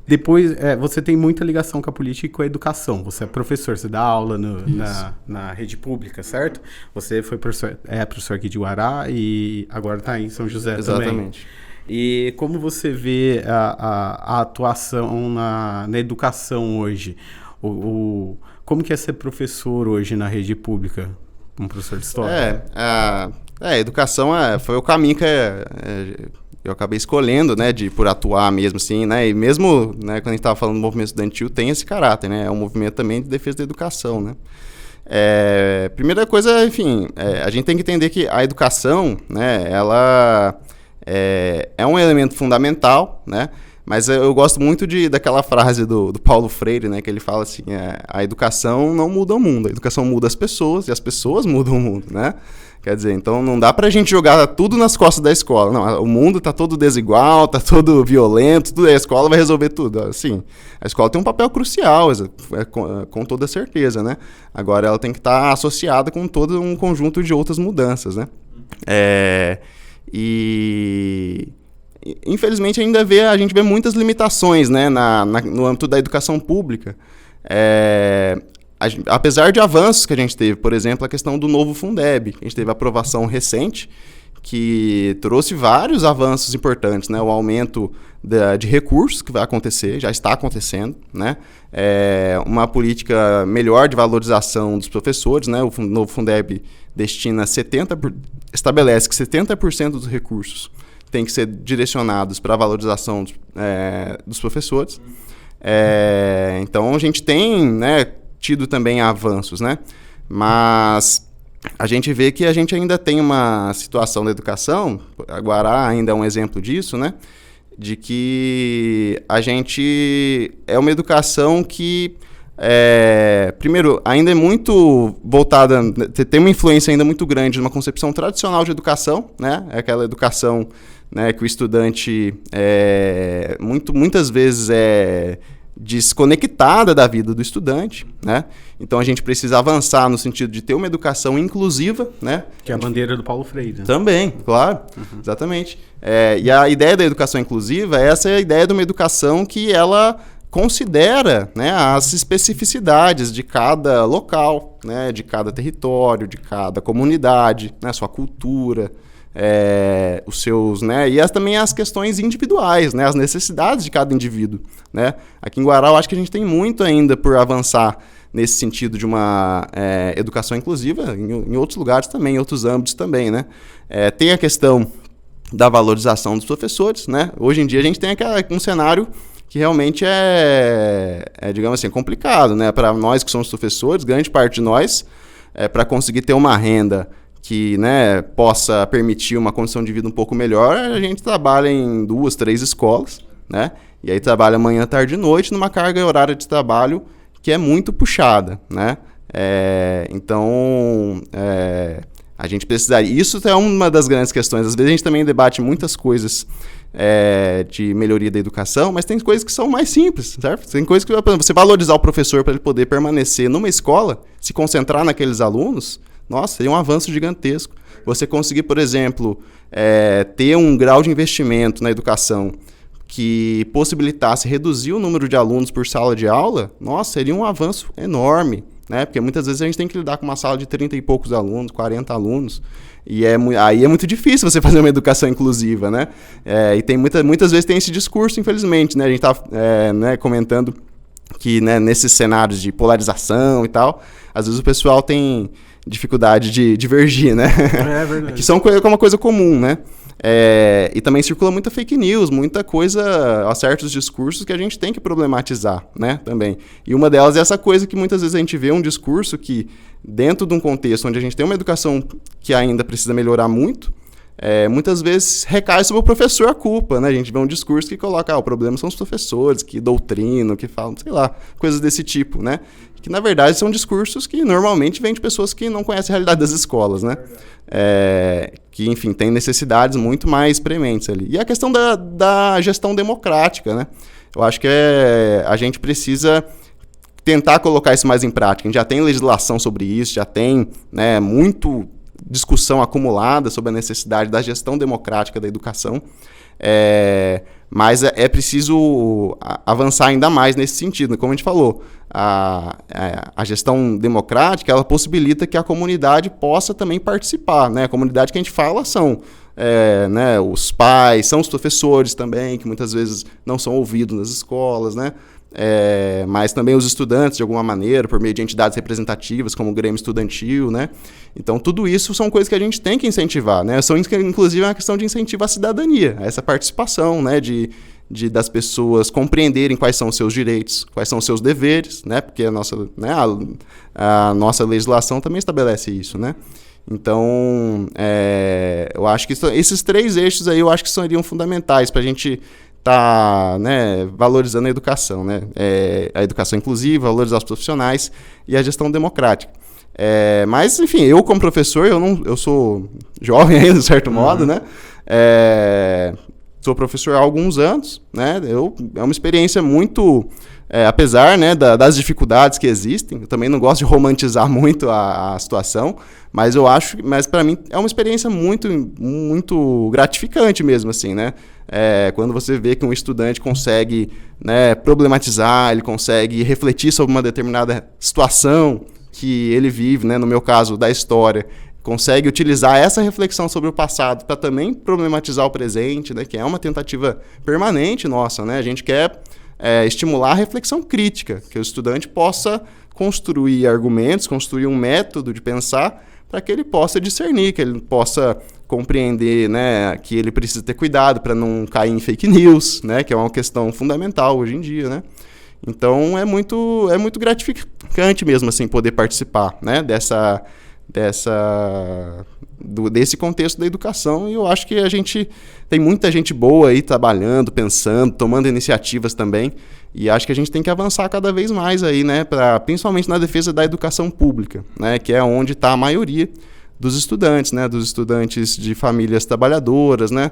Depois, você tem muita ligação com a política e com a educação. Você é professor, você dá aula na rede pública, certo? Você foi professor aqui de Guará e agora está em São José também. Exatamente. E como você vê a atuação na educação hoje? Como que é ser professor hoje na rede pública? Um professor de história? A educação foi o caminho que eu acabei escolhendo, né, por atuar mesmo, assim, né, e mesmo, né, quando a gente estava falando do movimento estudantil, tem esse caráter, né, é um movimento também de defesa da educação, né. Primeira coisa, enfim, a gente tem que entender que a educação, né, ela é um elemento fundamental, né, mas eu gosto muito daquela frase do Paulo Freire, né, que ele fala assim, a educação não muda o mundo, a educação muda as pessoas e as pessoas mudam o mundo, né. Quer dizer, então não dá pra gente jogar tudo nas costas da escola. Não, o mundo tá todo desigual, tá todo violento, tudo, a escola vai resolver tudo. Assim, a escola tem um papel crucial, com toda certeza, né? Agora ela tem que estar associada com todo um conjunto de outras mudanças, né? Infelizmente a gente vê muitas limitações, né, no âmbito da educação pública. Apesar de avanços que a gente teve, por exemplo, a questão do novo Fundeb, a gente teve a aprovação recente, que trouxe vários avanços importantes, né? O aumento de recursos que vai acontecer, já está acontecendo, né? Uma política melhor de valorização dos professores, né? O novo Fundeb estabelece que 70% dos recursos têm que ser direcionados para a valorização dos professores. Então, a gente tem, né, tido também avanços, né? Mas a gente vê que a gente ainda tem uma situação da educação, a Guará ainda é um exemplo disso, né? De que a gente é uma educação que, primeiro, ainda é muito voltada, tem uma influência ainda muito grande numa concepção tradicional de educação, né? É aquela educação, né, que o estudante muitas vezes desconectada da vida do estudante, né? Então a gente precisa avançar no sentido de ter uma educação inclusiva, né? Que é a bandeira do Paulo Freire. Né? Também, claro, exatamente. E a ideia da educação inclusiva, essa é a ideia de uma educação que ela considera, né, as especificidades de cada local, né, de cada território, de cada comunidade, né, sua cultura, os seus, né, e também as questões individuais, né, as necessidades de cada indivíduo, né. Aqui em Guará eu acho que a gente tem muito ainda por avançar nesse sentido de uma educação inclusiva, em outros lugares também, em outros âmbitos também, né. Tem a questão da valorização dos professores, né. Hoje em dia a gente tem um cenário que realmente digamos assim, complicado, né, para nós que somos professores, grande parte de nós, para conseguir ter uma renda que, né, possa permitir uma condição de vida um pouco melhor, a gente trabalha em 2, 3 escolas, né? E aí trabalha manhã, tarde e noite numa carga horária de trabalho que é muito puxada, né? Então, a gente precisaria... Isso é uma das grandes questões. Às vezes a gente também debate muitas coisas de melhoria da educação, mas tem coisas que são mais simples, certo? Tem coisas que, por exemplo, você valorizar o professor para ele poder permanecer numa escola, se concentrar naqueles alunos. Nossa, seria um avanço gigantesco. Você conseguir, por exemplo, ter um grau de investimento na educação que possibilitasse reduzir o número de alunos por sala de aula, nossa, seria um avanço enorme, né? Porque muitas vezes a gente tem que lidar com uma sala de 30 e poucos alunos, 40 alunos, e aí é muito difícil você fazer uma educação inclusiva, né? E tem muitas vezes tem esse discurso, infelizmente, né? A gente está né, comentando que, né, nesses cenários de polarização e tal, às vezes o pessoal tem dificuldade de divergir, né? É verdade. Que é uma coisa comum, né? E também circula muita fake news, muita coisa, certos discursos que a gente tem que problematizar, né? Também. E uma delas é essa coisa que muitas vezes a gente vê um discurso que, dentro de um contexto onde a gente tem uma educação que ainda precisa melhorar muito, muitas vezes recai sobre o professor a culpa, né? A gente vê um discurso que coloca, o problema são os professores, que doutrinam, que falam, sei lá, coisas desse tipo, né? Que, na verdade, são discursos que normalmente vêm de pessoas que não conhecem a realidade das escolas, né? Que, enfim, tem necessidades muito mais prementes ali. E a questão da gestão democrática, né? Eu acho que a gente precisa tentar colocar isso mais em prática. A gente já tem legislação sobre isso, já tem, né, muito discussão acumulada sobre a necessidade da gestão democrática da educação. Mas é preciso avançar ainda mais nesse sentido. Como a gente falou, a gestão democrática, ela possibilita que a comunidade possa também participar, né? A comunidade que a gente fala são né, os pais, são os professores também, que muitas vezes não são ouvidos nas escolas, né? Mas também os estudantes, de alguma maneira, por meio de entidades representativas, como o Grêmio Estudantil, né? Então, tudo isso são coisas que a gente tem que incentivar, né? Inclusive, é uma questão de incentivo à cidadania, a essa participação, né? Das pessoas compreenderem quais são os seus direitos, quais são os seus deveres, né? Porque a nossa legislação também estabelece isso, né? Então, eu acho que esses 3 eixos aí, eu acho que seriam fundamentais para a gente né, valorizando a educação, né? A educação inclusiva, valorizar os profissionais e a gestão democrática. Mas, enfim, eu como professor, eu sou jovem ainda, de certo modo, né? Sou professor há alguns anos, né? É uma experiência muito... apesar, né, das dificuldades que existem, eu também não gosto de romantizar muito a situação, mas para mim é uma experiência muito, muito gratificante mesmo, assim, né? Quando você vê que um estudante consegue, né, problematizar, ele consegue refletir sobre uma determinada situação que ele vive, né, no meu caso, da história, consegue utilizar essa reflexão sobre o passado para também problematizar o presente, né, que é uma tentativa permanente nossa, né? A gente quer estimular a reflexão crítica, que o estudante possa construir argumentos, construir um método de pensar para que ele possa discernir, que ele possa compreender, né, que ele precisa ter cuidado para não cair em fake news, né, que é uma questão fundamental hoje em dia, né? Então é muito gratificante mesmo assim poder participar, né, desse contexto da educação, e eu acho que tem muita gente boa aí trabalhando, pensando, tomando iniciativas também, e acho que a gente tem que avançar cada vez mais aí, né, principalmente na defesa da educação pública, né, que é onde está a maioria dos estudantes, né, dos estudantes de famílias trabalhadoras, né,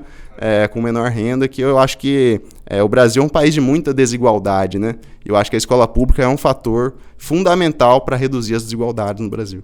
com menor renda, que eu acho que o Brasil é um país de muita desigualdade, né, eu acho que a escola pública é um fator fundamental para reduzir as desigualdades no Brasil.